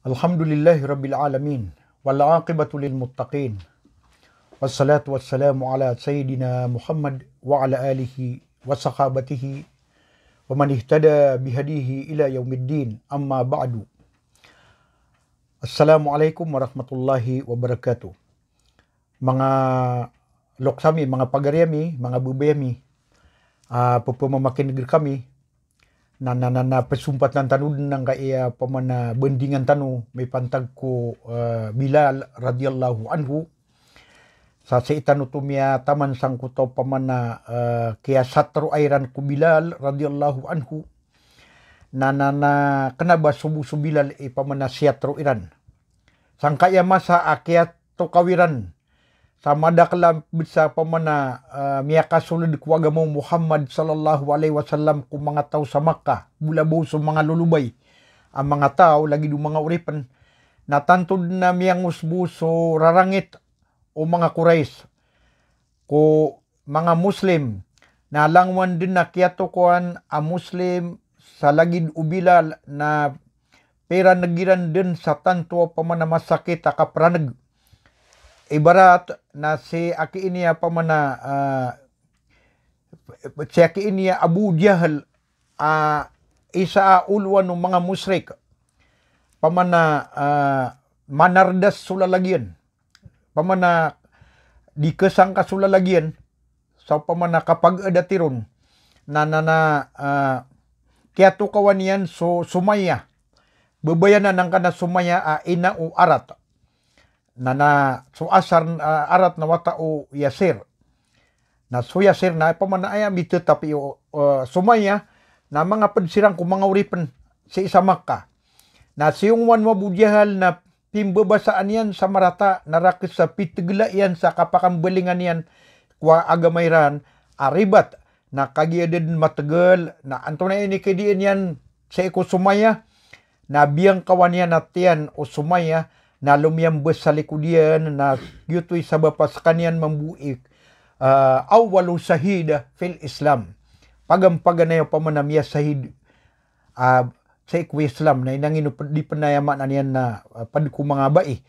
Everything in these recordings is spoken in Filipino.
Alhamdulillahi Rabbil Alamin. Wal aqibatu lil muttaqin. Wassalatu wassalamu ala Sayyidina Muhammad wa ala alihi wa sahabatihi wa man ihtada bihadihi ila yaumiddin. Amma ba'du. Assalamualaikum warahmatullahi wabarakatuh. Mga loksami, mga pagaryami, mga bubayami, pupumamakinig kami, na pasumpat ng tanod ng kaya pamana bendingan tanu may pantag ko Bilal radhiyallahu anhu sa itanu tumya taman sang kuto pamana kaya satro ayran ko Bilal radhiyallahu anhu na kenaba subu Bilal pamana siatro iran sang kaya masa akyat to kawiran sama daklam bisa pamana miyaka sulod ko agamo Muhammad sallallahu alaihi wasallam kung mga tao sa Makkah bulabaw sa mga lulubay ang mga tao lagi do mga uripan natantod na miyang usbuso rarangit o mga Quraysh ko mga Muslim na langwan din na kiyato kuan a Muslim sa lagid ubilal na pera nagiran din sa tanto pamana masakit akapranag ibarat na si aki iniya pamana si aki iniya Abu Jahal isa ulwan ng mga musyrik pamana manardas sulalagyan pamana di kesangka sulalagyan sa pamana kapag adatiron na kaya to kawan yan so sumaya bebayanan ng kana sumaya ina o arat so asar arat na wata o yasir na so yasir na pamana aya mito tapi sumaya na mga padsirang kung mga uripan sa isa Makkah na siyong wan mabudjahal na pimbabasaan yan sa marata narakis sa pitigla yan sa kapakambalingan yan kwa agamayran aribat na kagiadin matagal na anto na ini kadiin yan sa iko sumaya na biyang kawan yan at yan o sumaya na lumiyambes sa likudian na yutoy sa bapas kanyan mambuik awalu sahid fil Islam pagampagan na yung pamanamya sahid sa ikwi Islam na inangin di panayaman na yan na mga bai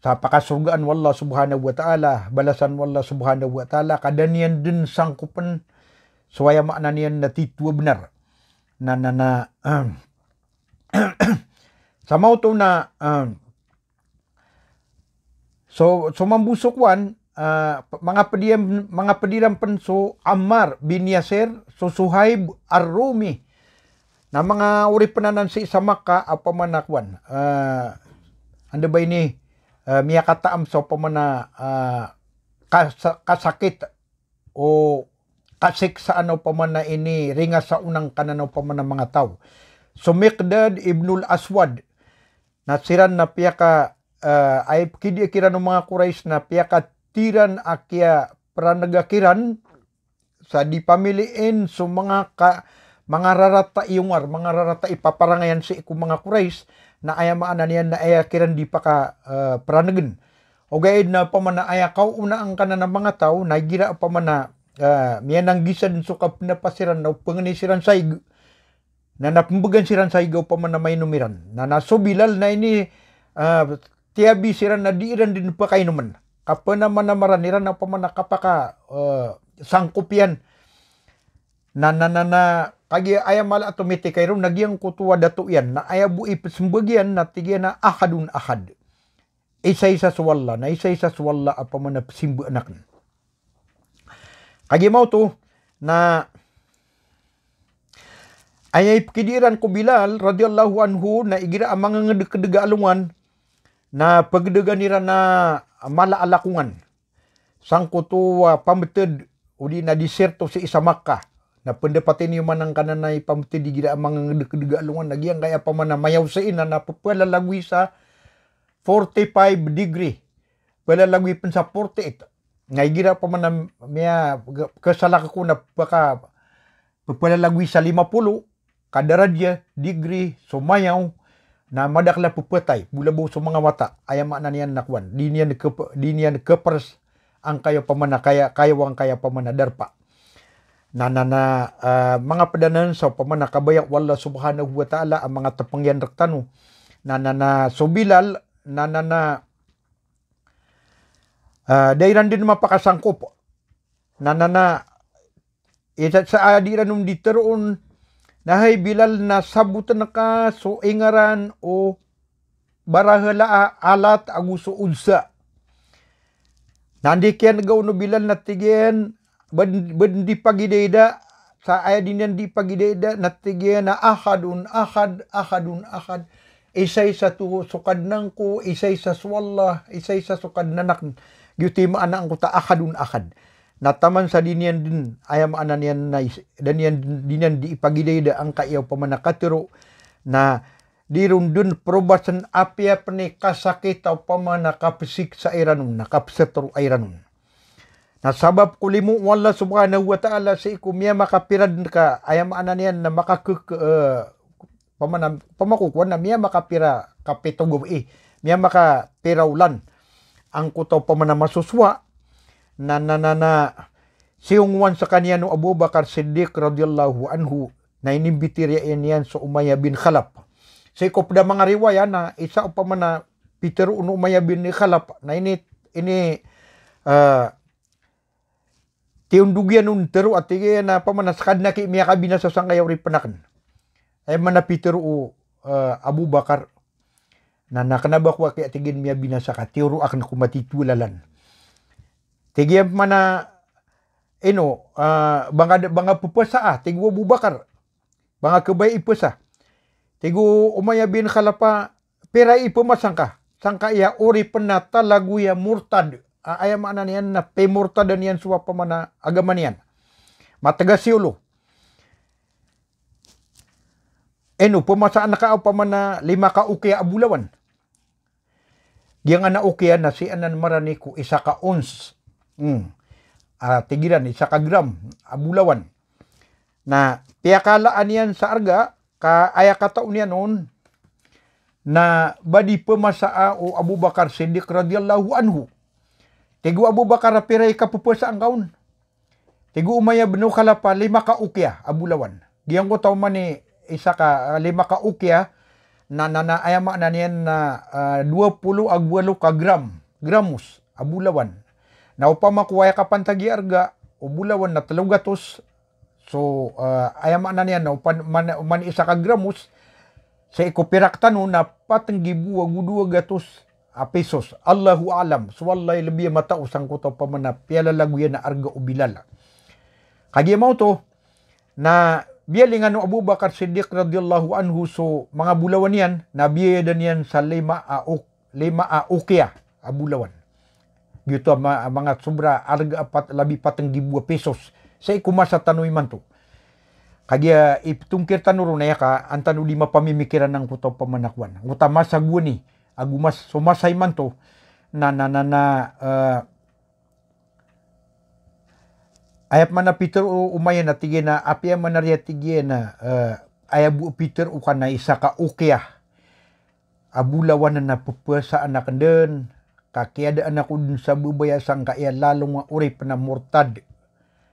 sa pakasurgaan wallah subhanahu wa ta'ala balasan wallah subhanahu wa ta'ala kadanian din sangkupan suwaya makna niyan na titwa benar sa mauto na So mambusukwan mga pediram penso Ammar bin Yasir so Suhaib Ar-Rumi na mga uripanan si sa Makkah apamanakwan anda ba ini miyakataam sa pamana kasakit o kasik sa ano pamana ini ringa sa unang kananaw pamana mga tao so Miqdad ibnul Aswad na siran na piyaka ay kidi kiran ng mga Quraysh na piyaka tiran akya pranagakiran sa di pamiliin so mga rarata iyungar mga rarata ipaparangayan si iku mga Quraysh na ayamaan niyan na ayakiran di pa ka pranagan o gaid na pamana ayakaw una ang kana ng mga tao na gira pamana miyan ang gisan so kap napasiran na panganisiran saig na napambagan siran saig o pamana may numiran na naso Bilal na ini tiabi siran na diiran din pa kayo naman. Kapag naman na maraniran na pamana kapaka sangkupyan na kagi ayamal atomiti kayo nagyang kutuwa dato yan na ayabu ipasmbagyan na tigyan na ahadun ahad. Isa-isa suwalla na isa-isa suwalla apamana simba anak. Kagi mau to na ayay kidiran ko Bilal radhiyallahu anhu na igira ang mga ngedeg-kedega alungan na pagdegan nira na malaalakungan sangko to pameted udi na diserto sa isa Makkah na pendapatin yung manang kananay pameted di gira mga ngedeg-kedega alungan nagyang kaya pamana mayaw sa ina na palalagwi sa 45 degree palalagwi pen sa 48 ngay gira pamana miya kasalaka ko na baka palalagwi sa 50 kadaradya degree sumayaw na madakla pupetay bulabaw sa mga mata ayama na niyan nakwan di niyan kepers ang kayo pamana kaya wang kaya pamana darpa mga padanan sa pamana kabayak wala subhanahu wa ta'ala ang mga tapangyan raktano So Bilal dairan din mapakasangkop ita sa adiran diteroon nahay Bilal na sabutan ka so ingaran o barahala alat aguso udsa nandikian gaw no Bilal natigyan di pagideda sa ayadinyan di pagideda natigyan na ahadun isay sa tu sukad nang ko isay sa swallah isay sa sukad nanak gyuti maana ang kuta ahadun ahad nataman sa dinyan din ayam anan yan na dinyan di ipagideda ang kaiyaw pamanakatiro na dirun dun probasan apya pani kasakit o pamanakapsik sa iranun nakapsetro iranun na sabab kulimu wala subhanahu wa ta'ala sa ikumya makapirad ka ayam anan yan na pamakukuan na miya makapira kapitugo miya makapiraulan ang kutaw pamanamasuswa na siyungwan sa kanya no Abu Bakar Siddiq radhiyallahu anhu na inimbitirya yan sa Umayyah bin Khalaf. Sa ikop da mga riwaya na isa o pamana Peter uno Umayyah bin Khalaf na ini tiundugyan nun tero at na pamanasakad na ki miya kabina sa sangkayaw ripanakan. Ay mana Peter Abu Bakar na nakanabakwa kaya tigin miya binasa ka, tiro akan kumatitulalan. Tigyan mana, banga pupasa tigwa Abu Bakar, banga kabay ipasa. Tigo Umayyah bin Khalaf pera ipumasang ka, sangka iya ori penata lagu ya murtad. Ayam anan yan na pemurtadan yan suwa pamana agaman yan. Matagasiulo. Pumasaan na ka o pamana 5 ka ukya abulawan. Diyan nga na ukya na si anan marani ko 1 ka ons. Tigiran 1 ka gram abulawan. Na piyakalaan yan sa arga ka aya kataon yan noon na badi pemasaa o Abu Bakar Siddiq radhiyallahu anhu. Tigo Abu Bakar piray kapupasa ang kaon. Tigo Umayyah bin Khalaf 5 ka ukya abulawan. Diyan ko taw man ni 1 ka 5 ka ukya na ayama na niyan na 20 ag 8 ka gramos abulawan. Na upama kuwaya ka pantagi arga o bulawan na 300. So ayama na niyan na upan man 1 ka gramos sa ikupiraktan na patanggibu ag 200 pesos. Allahu alam. So wallahi labi matao sang ko to pamana piyala laguyan na arga o Bilal. Kagi mo to na biyalingan no Abu Bakar Siddiq radhiyallahu anhu so mga bulawan yan nabiyadan yan sa 5 ukya abulawan. Gito mga sobra arga labi patanggibu pesos sa ikumasa tanoy man to. Kaya itungkir tanuro na yaka ang tanu di mapamimikiran ng kutaw pamanakwan. Ngutama sa guni agumas sumasay man to ayap man na Peter Umayyah na tigyan na apya man na riya tigyan na ayabu Peter ukan na 1 ka ukya abulawan na napupasa anak den kakiada anak dun sa bubaya sang kaya lalong urip na murtad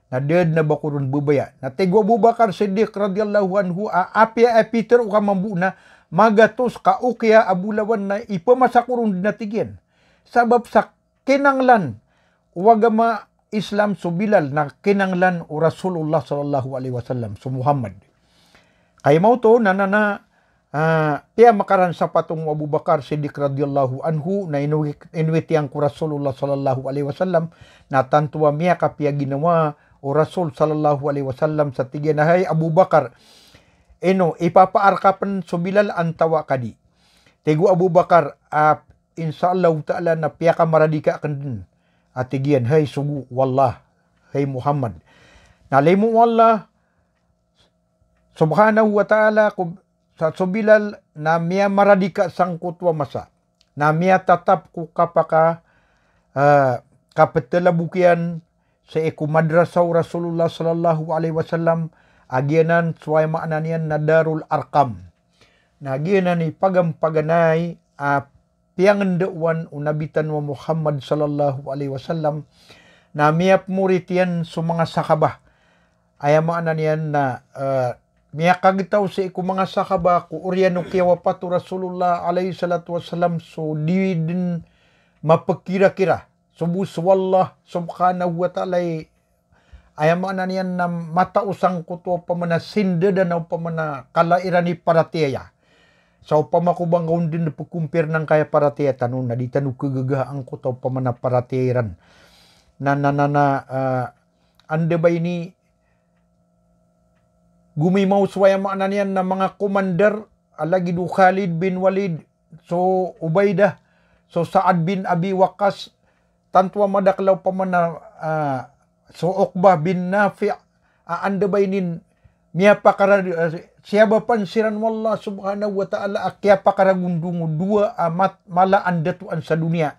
na dead na bakurun bubaya na tigwa Abu Bakar Siddiq radhiyallahu anhu apya Peter ukan mambu na magatos ka ukya abulawan na ipamasakurun na tigyan sabab sa kinanglan wagama Islam so Bilal na kinanglan o Rasulullah sallallahu alaihi wasallam so Muhammad. Kaya mo to tiya makaran sa patong Abu Bakar Siddiq radhiyallahu anhu na inuwit yang ko Rasulullah sallallahu alaihi wasallam na tantuwa miya kapya ginawa o Rasul sallallahu alaihi wasallam sa tigyan na hay Abu Bakar ipapaarkapan so Bilal antawa kadi. Tigo Abu Bakar insyaallah ta'ala na piya ka maradika kan atigian hay sugu wallah hay Muhammad nalimu wallah subhanahu wa ta'ala sa Bilal na miya maradika sangkutwa masa na miya tatap ku kapaka kapetelabukian sa madrasaw Rasulullah sallallahu alaihi wasallam agyanan suway maanan yan na Darul Arqam na agyanan ni pagampaganay piyangandawan unabitan wa Muhammad sallallahu alaihi wasallam na miyap murit yan sa mga sakabah. Ayamaan yan na miyakag itaw sa iku mga sakaba ko uryano kiyawa pa to Rasulullah alaihi salatu wassalam so di din mapakira-kira subus wallah subhanahu wa ta'ala ayaman na niyan na matausang kuto pa mana sinde dan pa mana kalairan ni paratiya. So pamakubanggaon din na pagkumpir ng kaya paratiya tanong na di tanong kagagaang kuto pa mana paratiran. Ande ba ini gumimaw suwaya na niyan na mga komander alagi du Khalid bin Walid so Ubaidah so Sa'ad bin Abi Waqqas tantwa madaklaw pa mana so Uqbah bin Nafi' anda bainin miya pakara siya pansiran wallah subhanahu wa ta'ala akya pakaragundungo dua amat mala andatuan sa dunia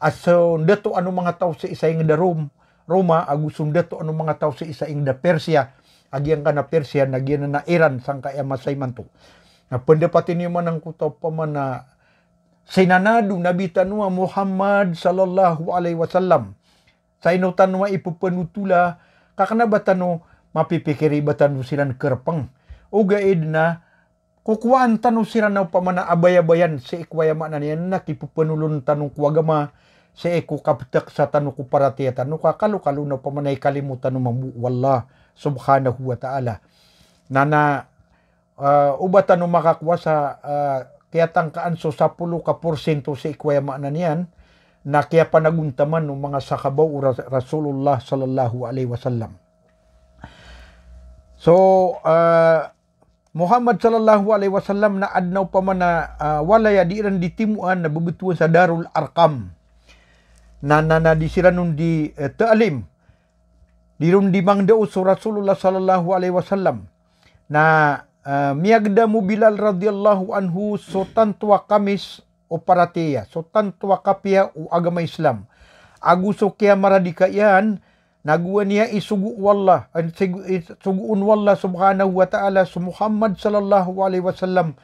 aso dato ano mga tao sa isa ing da Roma agusum dato ano mga tao sa isa ing da Persia agyang kana Persia nagyan na Iran sang kaya masay man to na pendapatin niyo man ang kutaw pa man na sinanado nabi tanwa Muhammad sallallahu alaihi wasallam sa inutan wa ipupanutula kakana batano mapipikiri batano sila kerpang o gaid na kukuan tano sila na pamana abaya-bayan sa ikwayama na niyan na kipupanulun tanong kuwagama sa iku kapitak sa tanong kuparatiya tanong kakalo-kalo na pamanay kalimutan ng mamu wallah subhanahu wa ta'ala na uba tanong makakuha sa kaya tangkaan so 10% sa ikwayama na niyan na kaya panaguntaman ng mga sakabaw Rasulullah sallallahu alaihi wasallam. So, Muhammad sallallahu alaihi wasallam na adnaw pa man na walaya di ran ditimuan na bubutuan sa Darul Arqam. Na disiran nun di Ta'alim. Di ron di mangdao so Rasulullah sallallahu alaihi wasallam na miyagda mo Bilal radhiyallahu anhu so tantwa kamis o paratiya. So tantwa kapya o agama Islam. Aguso kaya maradika yan, naguwa niya isugu wallah, suguun wallah subhanahu wa ta'ala so Muhammad sallallahu alaihi wasallam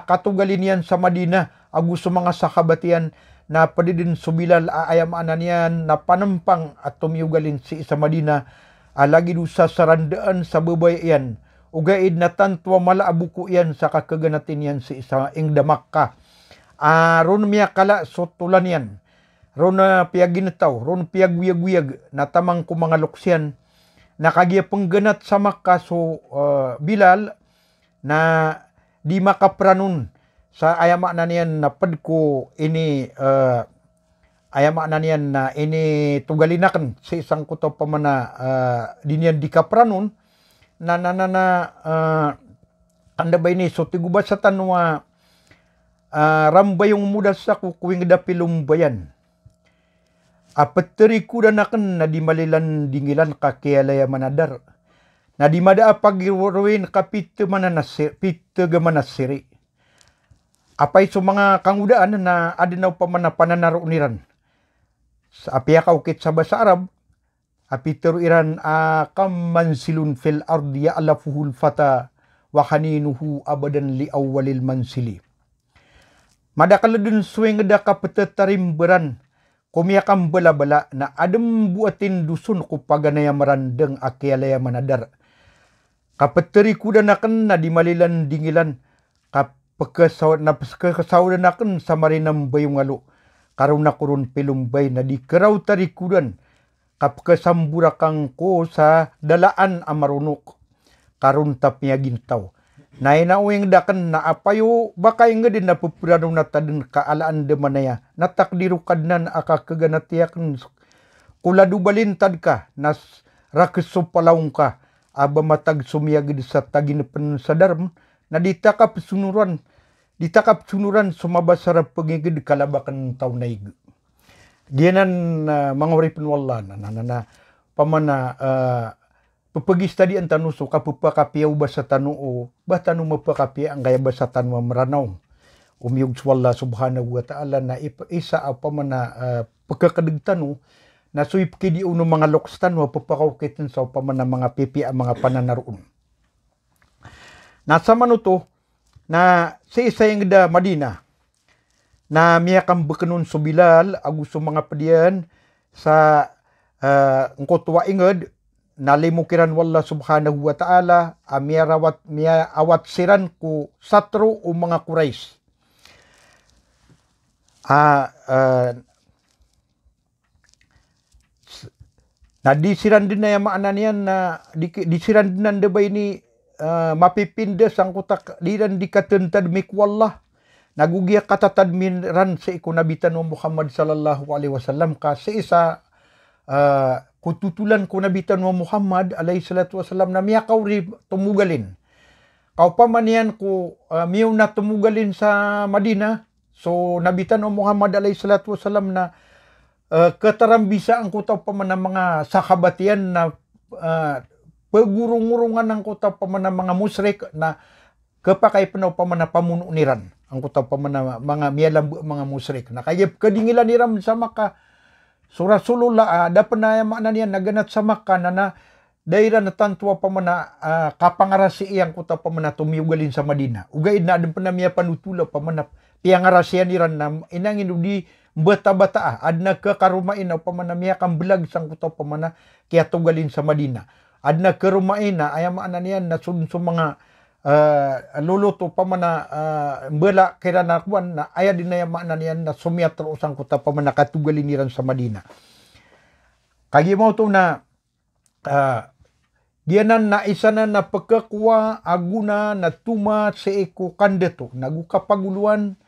katugalin yan sa Madina. Aguso mga sahabatian na padidin subilal ayamanan yan na panampang at tumiyugalin si isa Madina. Lagi do sa sarandaan sa babay yan. Ugaid na tantwa malaabuko yan sa kakaganatin yan si isa ingda Makkah. Ron miya kala so tulan yan. Ron piyaginataw, ron piyagwiyag-wiyag na tamang ko mga luksyan. Nakagiya pangganat sa Makkah so Bilal na di makapranon sa ayama na niyan na padko ini ayama na niyan na ini tugalinakan sa isang kuto pa man na di niyan di kapranon anda ba ini so tiguba sa tanwa rambay yung muda sa kukuwing dapilong bayan. Apateri kuda nakan na di malilan dingilan kakiyalaya manadar. Na di mada pagirwin kapit manasiri. Apay so mga kangudaan na adinaw pa man na pananaro niran. Sa apya kaukit sa basa Arab, apiteru iran kamansilun fil ardi ya'lafuhul fata wa kaninuhu abadan li awwalil mansili. Madakaladun swing da kapetetarimberan kumiyakam bala-bala na adem buatin dusun ko paganaya marandeng akyalaya manadar. Kapeteri kuda nakan na di malilan dingilan kapagkasaw nakan sa marinam bayong alo. Karun na kurun pilumbay na di karaw tarikudan kapagkasambura kang ko sa dalaan amarunok. Karun tapnya gintaw. Nainawing dakan na apayo bakay nga din napupurano na tadin kaalaan de manaya natakdiru kadnan akakaganatiyakan kuladu balintad ka nas rakeso palawng ka aba matag sumiyagid sa taginapan sa darm na ditakap sunuran sumabas sarap pagigid kalabakan tawnaig. Diyanan mga uripin wallah na pamana papagis tadi ang tanong so kapupakapiyaw ba sa tanong o ba tanong mapakapiya ang gaya ba sa tanong maranaw. Umiyog swalla subhanahu wa ta'ala na isa pa man na pagkakadig tanong na suip kidi uno mga lokstan wa papakaukitin sa pa man na mga pipi ang mga pananaroon. Nasa manuto na sa isa yung da Madina na miyakang bakanon so Bilal agusto mga padiyan sa ngkotwa ingad nalimukiran wallah subhanahu wa ta'ala miya awat siran ku satru o mga Quraysh. Na disiran din na yung maana niyan na disiran din na ba ini mapipindes ang kutak diran di katentad mikwallah nagugya katatad minran sa ikunabitan mo Muhammad sallallahu alaihi wasallam kasi isa kututulan kunabitan mo Muhammad alaihi salatu wasallam na miya kauri tumugalin. Kau pamanian ko miyaw na tumugalin sa Madina. So nabitan mo Muhammad alaihi salatu wasallam na ketarambisa ang kutaw pa man ng mga sahabatian na pagurung-urungan ng kutaw pa man ng mga musyrik na kapakay panaw pa man na pamuno niran ang kutaw pa man na mga miyalambu mga musyrik na kaya kadingilan niram sa Makkah. So Rasulullah dapat na yaman niyan naganat sa Makkah na daira na tantua pa man na kapangarasi iyang kutaw pa man na tumiyugalin sa Madina. Ugaid na adun pa na miya panutula pa man na piyangarasiyan niran na inangin di bata-bata adna kekarumain o pamanamiya kang belag sang kutaw pamana kaya tugalin sa Madina. Adna kerumain na ayam ananian na sun mga luluto pamana bela kira nakwan na aya din na yama ananian na sumiatro sang kutaw pamana katugalin niran sa Madina. Kagi mo to na dianan na isa na pagkakwa aguna na tuma sa eko kandeto nagukapaguluan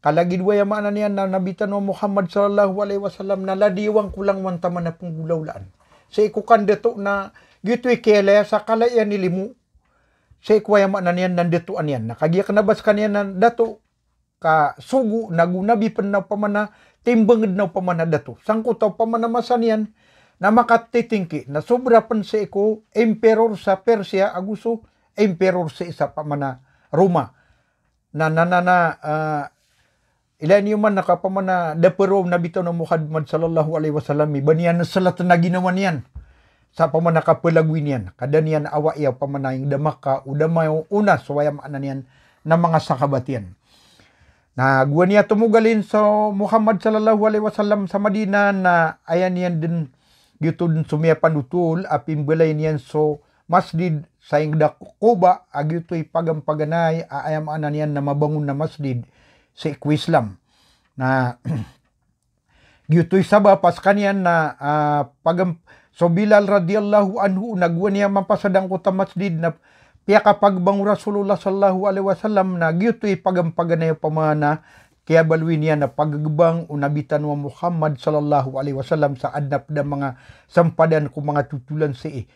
kalagi dua yang makna niyan na nabitan mo Muhammad sallallahu alaihi wasallam na ladiwang kulang man taman na punggulawlaan. Sa ikukan deto na gito'y kele sa kalayan nilimu. Sa ikuwa yang makna niyan nandetuan yan. Nakagiya kanabas kaniyan na dato ka sugu nagunabi pa na pamana timbangid na pamana dato. Sangkutaw pamana masan yan na makatitingki na sobra pan sa iku emperor sa Persia aguso emperor sa isa pamana Roma. Ilan yung man nakapamana dapero nabitaw ng Muhammad sallallahu alaihi wasallam baniyan na salat na ginawa niyan sa pamana kapalagwin yan kada niyan awa iya pamana yung damaka udamay una so wayam ana niyan na mga sakabatian na guwan niya tumugalin sa Muhammad sallallahu alaihi wasallam sa Madina na ayan niyan din gito din sumiya panutul apim belay niyan so masjid sa ingda Quba agito'y pagampaganay ayam ana niyan na mabangon na masjid sa Islam na gito'y saba pas kanyan na so Bilal radiyallahu anhu nagwan niya mampasadang ko ta masjid na piya kapag bang Rasulullah sallallahu alaihi wasallam na gito'y pagampaganay pamana kaya balwin niya na pagagbang unabitan wa Muhammad sallallahu alaihi wasallam sa adnap da mga sampadan ko mga tutulan si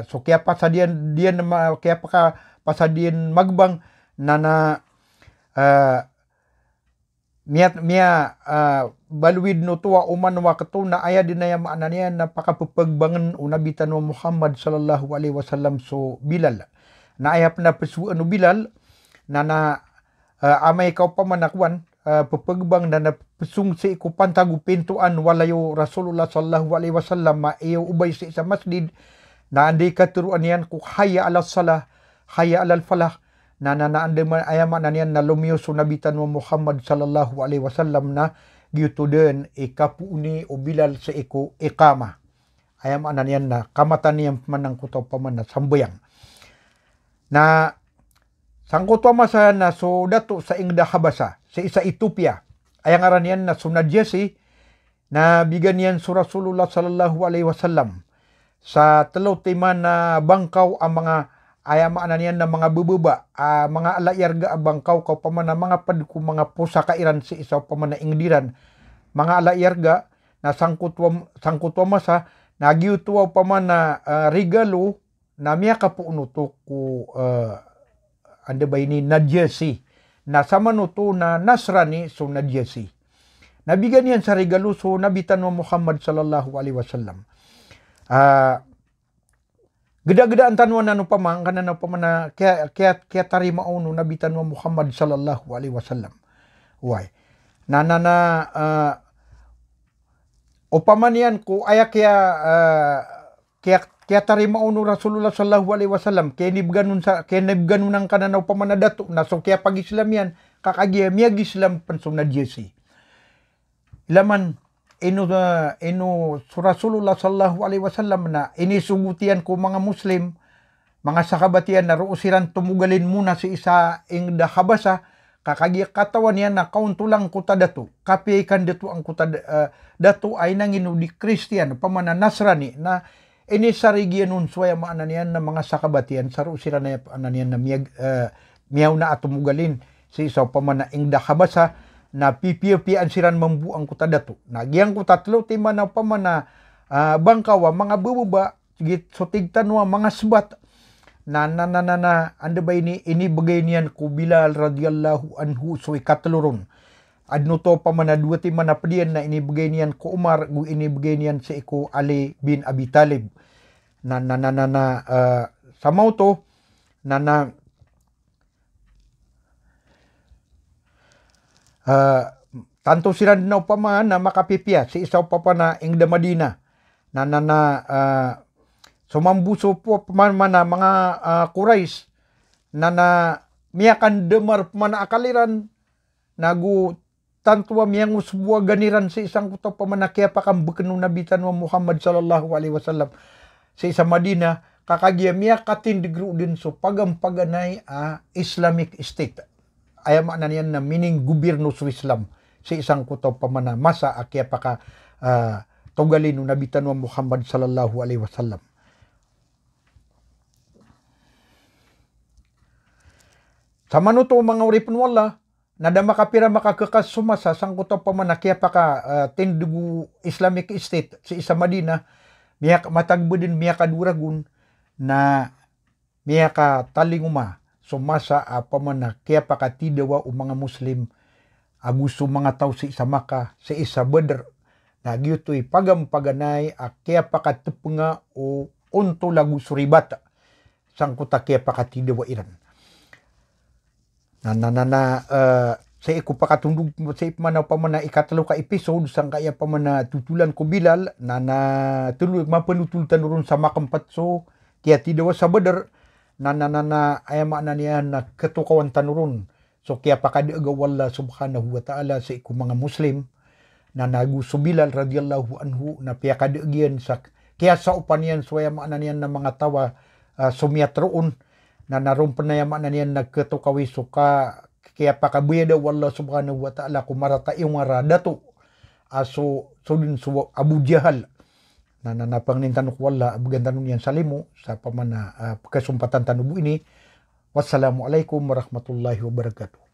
so kaya pasadian diyan kaya pasadian magbang balwid no tuwa uman wa katuna aya din na maana niya napakapagbangan unabitan wa Muhammad sallallahu alaihi wasallam so Bilal na ayap na pesuan no Bilal na amay kaw pamanakwan papagbang na napesung si ko pantagu pintuan walayo Rasulullah sallallahu alaihi wasallam maiyo ubay sa masjid na anday katuruan niyan ko hayya ala salah hayya ala falah na naandaman ayaman na niyan na lumiyo sunabitan mo Muhammad sallallahu alaihi wasallam na gito din ikapuni o Bilal sa iko ikama. Ayaman na niyan na kamatan niyan manang kutaw paman na sambayang. Na sangkuto masa na so dato sa ingda Habasa sa isa Ethiopia. Ayang aran niyan na sunad Jesse na bigan niyan sa Rasulullah sallallahu alaihi wasallam sa telaw timan na bangkaw ang mga ayamaan na niyan na mga bubaba, mga alayarga abangkaw kaw pamana mga padko mga pusa kairan si isaw pamana ingdiran. Mga alayarga na sangkutwa masa nagiutuwa pamana regalo na miya kapuno to ko ande ba ini Najesi na sama no to na Nasrani so Najesi. Nabigyan yan sa regalo so nabitan mo Muhammad sallallahu alaihi wasallam. Geda-gedaan tanwan na pamang kanan pamana kaya tarima ono nabitan mo Muhammad sallallahu alaihi wasallam. Why? Opamanian ko aya kaya tarima ono Rasulullah sallallahu alaihi wasallam kaya nibganun ang kanan pamana dato na so kaya pag-Islam yan kakagiya miyag Islam pansum na Jesse. Ilaman ino Rasulullah sallallahu alaihi wasallam na inisugutian ko mga Muslim, mga sakabatian na ruusiran tumugalin muna si isa ing dahabasa, kakagi katawan yan na kauntulang kuta datu, kapi kan datu ang kuta datu ay nanginu di Kristiyan, pamana Nasrani, na ini sarigyan nun suwaya maanan yan na mga sakabatian, sa ruusiran na yan na miyaw na atumugalin si isa pamana ing dahabasa, na pipipian siran mambu ang kuta datu. Nagyang ko tatlo tima na pamana bangkawa mga bubaba git so tigtanwa mga sebat na anda ba ini bagay niyan ko Bilal radhiyallahu anhu so ikatluron. Adno to pamana dua tima na pedian na ini bagay niyan ko Umar gu ini bagay niyan si ko Ali bin Abi Talib. Sa mau to tanto sila na upama na makapipya si isaw pa na ing da Madina sumambuso po pamana mga Quraysh na miyakan demar pamana akaliran nagu tantua miyang usbuwa ganiran si isang kuto pamana kaya pakang bekenu nabitan wa Muhammad sallallahu alaihi wasallam si isa Madina kakagya miyakatin digru din so pagampaganay Islamic State. Ay makna niyan na meaning gobyerno sa Islam si isang kuto pamana masa akya paka tugalin no nabitan wa Muhammad sallallahu alaihi wasallam. Sa manuto mga uripon wala nada makapira makakakas sumasa sang kuto pamana kya paka tindugu Islamic State si isa Madina miyak matagbo din miyak kaduragun na miyak talinguma sumasa pamana kaya pakatidawa o mga Muslim gusto mga tao si isa Maka sa isa Badr na giyutoy pagampaganay kaya pakatupunga o unto lagu suribat sangkuta kaya pakatidawa iran sa iku pakatundog sa ipmanaw pamana ikatalo ka episode sang kaya pamana tutulan ko Bilal na tuloy mapanutultan ron sa makampatso kaya tidawa sa Badr ay makna niya na katukawan tanurun. So kaya pakadiagaw Allah subhanahu wa ta'ala sa iku mga Muslim na naguso Bilal radhiyallahu anhu na piyakadiagyan sa kaya sa upan niyan suwaya makna niya na mga tawa sumiyat roon na narumpan na yan makna niya nagkatukawi so kaya pakabuya daw Allah subhanahu wa ta'ala kumarata yung radato so din so Abu Jahal na napangnintanok wala abgan tanong yan sa limo sa pamana pagkasumpatan tanubo ini. Wassalamualaikum warahmatullahi wabarakatuh.